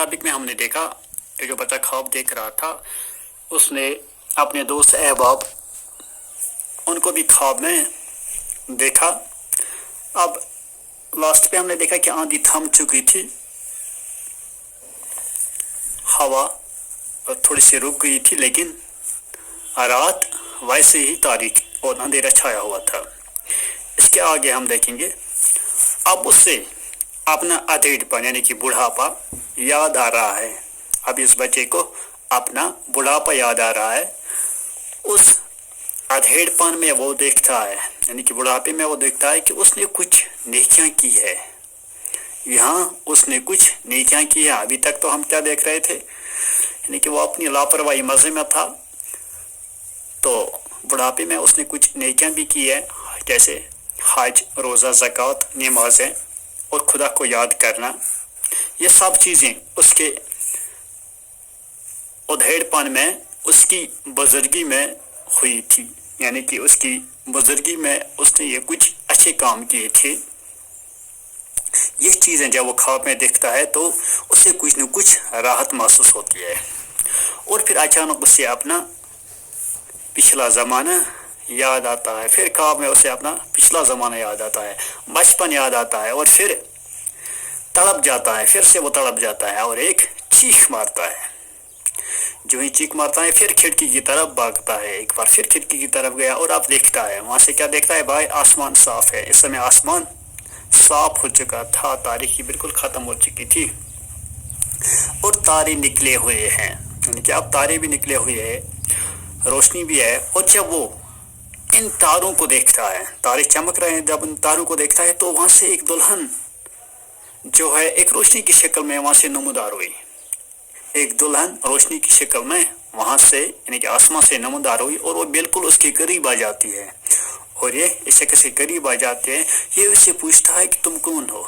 Topic में हमने देखा कि जो बच्चा ख्वाब देख रहा था उसने अपने दोस्त अहबाब उनको भी ख्वाब में देखा। अब लास्ट पे हमने देखा कि आंधी थम चुकी थी, हवा थोड़ी सी रुक गई थी, लेकिन रात वैसे ही तारीक और अंधेरा छाया हुआ था। इसके आगे हम देखेंगे अब उससे अपना अधेड़पन यानी कि बुढ़ापा याद आ रहा है। अब इस बच्चे को अपना बुढ़ापा याद आ रहा है। उस अधेड़पन में वो देखता है यानी कि बुढ़ापे में वो देखता है कि उसने कुछ नेकियां की है। यहाँ उसने कुछ नेकियां की है। अभी तक तो हम क्या देख रहे थे यानी कि वो अपनी लापरवाही मजे में था, तो बुढ़ापे में उसने कुछ नेकियां भी की है, जैसे हज, रोज़ा, ज़कात, नमाज़ें और खुदा को याद करना। ये सब चीज़ें उसके उधेड़पन में, उसकी बुजुर्गी में हुई थी, यानी कि उसकी बुजुर्गी में उसने ये कुछ अच्छे काम किए थे। ये चीज़ें जब वो ख्वाब में देखता है तो उसे कुछ न कुछ राहत महसूस होती है। और फिर अचानक उसे अपना पिछला ज़माना याद आता है। फिर ख्वाब में उसे अपना पिछला ज़माना याद आता है, बचपन याद आता है, और फिर तड़प जाता है। फिर से वो तड़प जाता है और एक चीख मारता है। जो ही चीख मारता है फिर खिड़की की तरफ भागता है। एक बार फिर खिड़की की तरफ गया और अब देखता है, वहां से क्या देखता है भाई, आसमान साफ है। इस समय आसमान साफ हो चुका था, तारीकी बिल्कुल खत्म हो चुकी थी और तारे निकले हुए हैं, यानी कि अब तारे भी निकले हुए हैं, रोशनी भी है। और जब वो इन तारों को देखता है, तारे चमक रहे हैं, जब इन तारों को देखता है तो वहां से एक दुल्हन जो है एक रोशनी की शक्ल में वहां से नमूदार हुई। एक दुल्हन रोशनी की शक्ल में वहां से यानी कि आसमान से नमूदार हुई और वो बिल्कुल उसके करीब आ जाती है। और ये इस शक्ल से करीब आ जाते हैं। ये उससे पूछता है कि तुम कौन हो।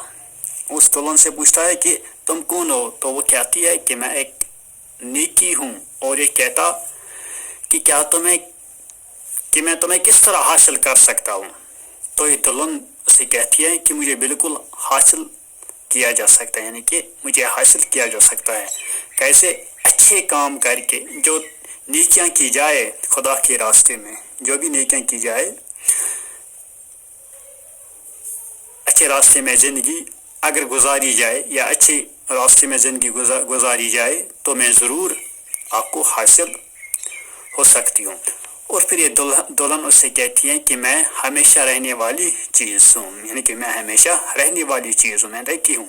उस दुल्हन से पूछता है कि तुम कौन हो, तो वो कहती है कि मैं एक नेकी हूँ। और ये कहता कि क्या तुम्हें कि मैं तुम्हें किस तरह हासिल कर सकता हूँ। तो ये दुल्हन से कहती है कि मुझे बिल्कुल हासिल किया जा सकता है, यानी कि मुझे हासिल किया जा सकता है। कैसे? अच्छे काम करके, जो नेकियां की जाए खुदा के रास्ते में, जो भी नेकियां की जाए, अच्छे रास्ते में ज़िंदगी अगर गुजारी जाए या अच्छे रास्ते में ज़िंदगी गुजारी जाए तो मैं ज़रूर आपको हासिल हो सकती हूँ। और फिर ये दुल्हन उससे कहती है कि मैं हमेशा रहने वाली चीज़ हूँ, यानी कि मैं हमेशा रहने वाली चीज़ हूँ, मैं रहती हूँ।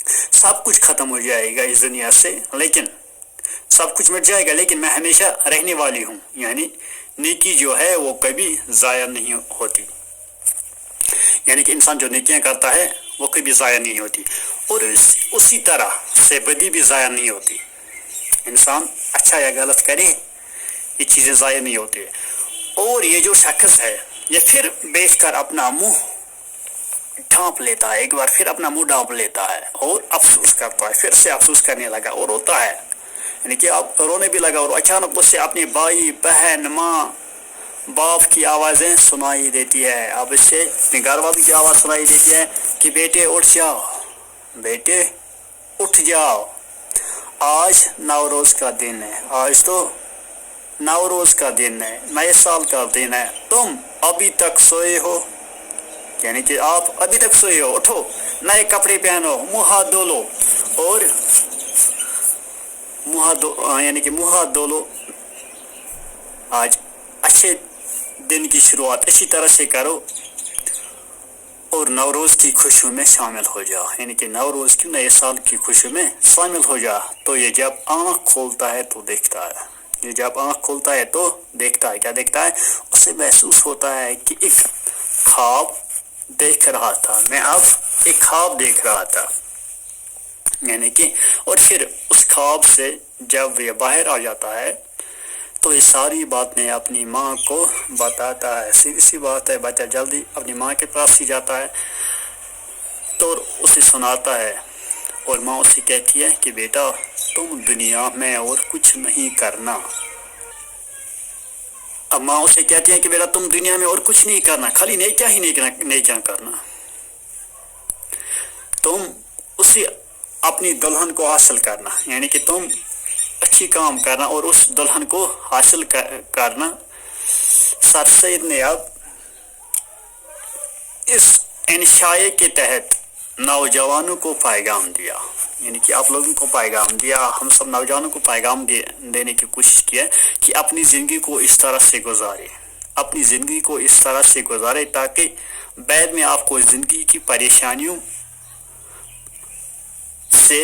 सब कुछ खत्म हो जाएगा इस दुनिया से, लेकिन सब कुछ मिट जाएगा, लेकिन मैं हमेशा रहने वाली हूँ। यानी नेकी जो है वो कभी ज़ाया नहीं होती, यानी कि इंसान जो नेकियां करता है वो कभी ज़ाया नहीं होती। और उसी तरह से बदी भी ज़ाया नहीं होती। इंसान अच्छा या गलत करे, ये चीज़ें ज़ाया नहीं होती। और ये जो शख्स है ये फिर बैठकर अपना मुंह ढांप लेता है, एक बार फिर अपना मुंह ढांप लेता है और अफसोस करता है। फिर से अफसोस करने लगा और रोता है, यानी कि अब रोने भी लगा। और अचानक उससे अपने भाई, बहन, माँ, बाप की आवाज़ें सुनाई देती है। अब इससे अपने घर वालों की आवाज़ सुनाई देती है कि बेटे उठ जाओ, बेटे उठ जाओ, आज नवरोज़ का दिन है, आज तो नवरोज़ का दिन है, नए साल का दिन है, तुम अभी तक सोए हो, यानी कि आप अभी तक सोए हो, उठो, नए कपड़े पहनो, मुँह हाथ धो लो, और यानी कि मुँह हाथ धो लो। आज अच्छे दिन की शुरुआत अच्छी तरह से करो और नवरोज़ की खुशियों में शामिल हो जाओ, यानी कि नवरोज़ की, नए साल की खुशियों में शामिल हो जा। तो ये जब आँख खोलता है तो देखता है, ये जब आँख खोलता है तो देखता है, क्या देखता है, उसे महसूस होता है कि एक ख्वाब देख रहा था, मैं अब एक ख्वाब देख रहा था, यानी कि। और फिर उस ख्वाब से जब ये बाहर आ जाता है तो ये सारी बातें अपनी माँ को बताता है। सीधी सी बात है, बच्चा जल्दी अपनी माँ के पास ही जाता है तो उसे सुनाता है। और माँ उसे कहती है कि बेटा तुम दुनिया में और कुछ नहीं करना। अब माँ उसे कहती है कि बेटा तुम दुनिया में और कुछ नहीं करना, खाली नेकियां ही नेकियां करना। तुम उसी اپنی دلہن کو حاصل کرنا، یعنی کہ تم اچھی کام کرنا اور اس دلہن کو حاصل کرنا۔ سر سید نے اب اس انشائے کے تحت نوجوانوں کو پیغام دیا، یعنی کہ آپ لوگوں کو پیغام دیا، ہم سب نوجوانوں کو پیغام دینے کی کوشش کی ہے کہ اپنی زندگی کو اس طرح سے گزارے، اپنی زندگی کو اس طرح سے گزارے تاکہ بعد میں آپ کو زندگی کی پریشانیوں سے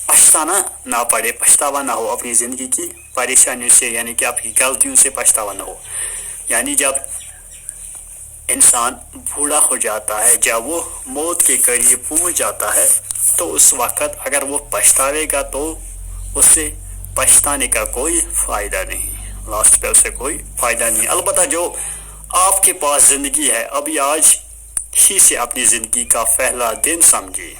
پچھتانا نہ پڑے، پچھتاوا نہ ہو اپنی زندگی کی پریشانیوں سے، یعنی کہ آپ کی غلطیوں سے پچھتاوا نہ ہو۔ یعنی جب انسان بوڑھا ہو جاتا ہے، جب وہ موت کے قریب پہنچ جاتا ہے، تو اس وقت اگر وہ پچھتاوے گا تو اس سے پچھتانے کا کوئی فائدہ نہیں، لاسٹ پہ اسے کوئی فائدہ نہیں۔ البتہ جو آپ کے پاس زندگی ہے، ابھی آج ہی سے اپنی زندگی کا پہلا دن سمجھیے،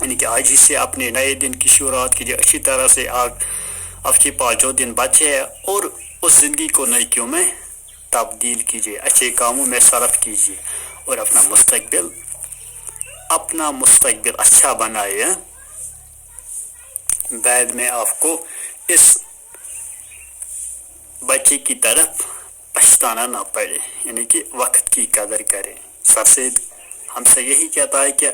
یعنی کہ آج ہی سے اپنے نئے دن کی شروعات کیجیے اچھی طرح سے۔ آپ کے پاس جو دن بچے ہیں اور اس زندگی کو نیکیوں میں تبدیل کیجیے، اچھے کاموں میں صرف کیجیے اور اپنا مستقبل اچھا بنائے۔ بعد میں آپ کو اس بچے کی طرف پچھتانا نہ پڑے، یعنی کہ وقت کی قدر کرے۔ سر سید ہم سے یہی کہتا ہے کہ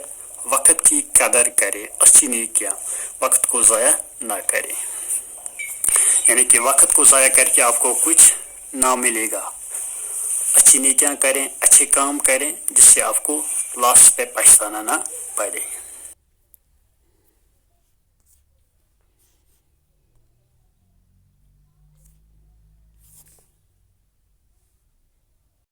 وقت کی قدر کرے، اچھی نیکیاں، وقت کو ضائع نہ کرے، یعنی کہ وقت کو ضائع کر کے آپ کو کچھ نہ ملے گا۔ اچھی نیکیاں کریں، اچھے کام کریں، جس سے آپ کو لاسٹ پہ پچھتانا نہ پڑے۔